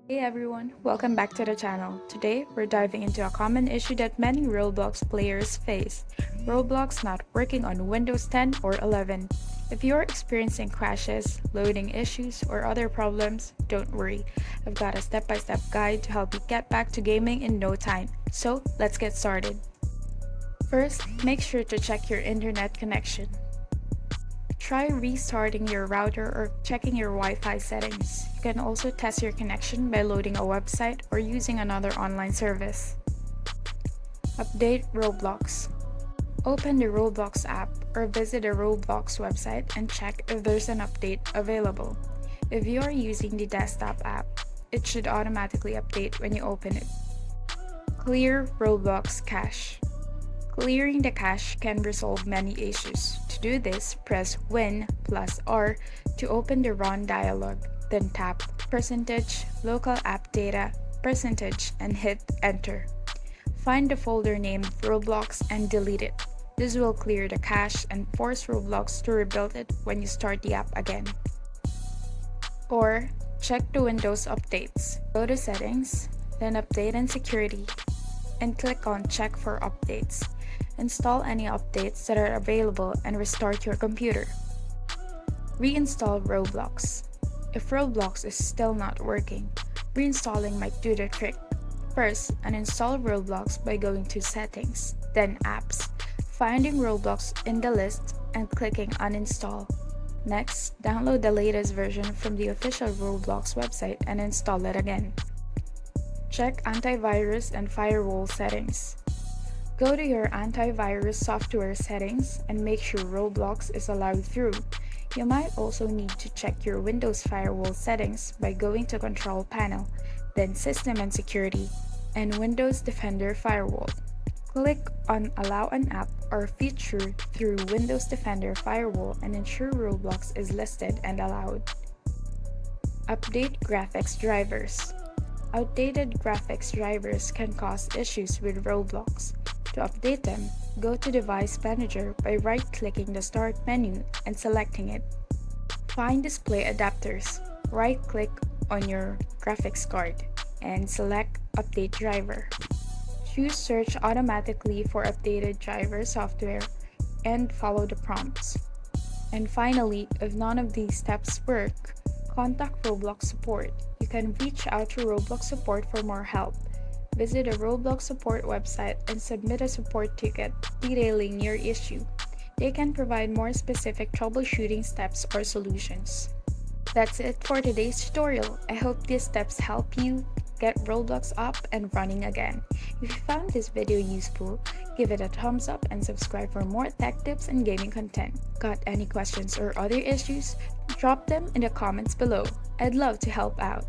Hey everyone, welcome back to the channel. Today, we're diving into a common issue that many Roblox players face: Roblox not working on Windows 10 or 11. If you're experiencing crashes, loading issues, or other problems, don't worry. I've got a step-by-step guide to help you get back to gaming in no time. So, let's get started. First, make sure to check your internet connection. Try restarting your router or checking your Wi-Fi settings. You can also test your connection by loading a website or using another online service. Update Roblox. Open the Roblox app or visit the Roblox website and check if there's an update available. If you are using the desktop app, it should automatically update when you open it. Clear Roblox cache. Clearing the cache can resolve many issues. To do this, press Win plus R to open the Run dialog, then tap percentage, local app data, percentage, and hit Enter. Find the folder named Roblox and delete it. This will clear the cache and force Roblox to rebuild it when you start the app again. Or, check the Windows updates. Go to Settings, then Update and Security, and click on Check for Updates. Install any updates that are available and restart your computer. Reinstall Roblox. If Roblox is still not working, reinstalling might do the trick. First, uninstall Roblox by going to Settings, then Apps, finding Roblox in the list and clicking Uninstall. Next, download the latest version from the official Roblox website and install it again. Check antivirus and firewall settings. Go to your antivirus software settings and make sure Roblox is allowed through. You might also need to check your Windows firewall settings by going to Control Panel, then System and Security, and Windows Defender Firewall. Click on Allow an app or feature through Windows Defender Firewall and ensure Roblox is listed and allowed. Update graphics drivers. Outdated graphics drivers can cause issues with Roblox. To update them, go to Device Manager by right-clicking the Start menu and selecting it. Find Display Adapters. Right-click on your graphics card and select Update Driver. Choose Search automatically for updated driver software and follow the prompts. And finally, if none of these steps work, contact Roblox support. You can reach out to Roblox support for more help. Visit a Roblox support website and submit a support ticket detailing your issue. They can provide more specific troubleshooting steps or solutions. That's it for today's tutorial. I hope these steps help you get Roblox up and running again. If you found this video useful, give it a thumbs up and subscribe for more tech tips and gaming content. Got any questions or other issues? Drop them in the comments below. I'd love to help out.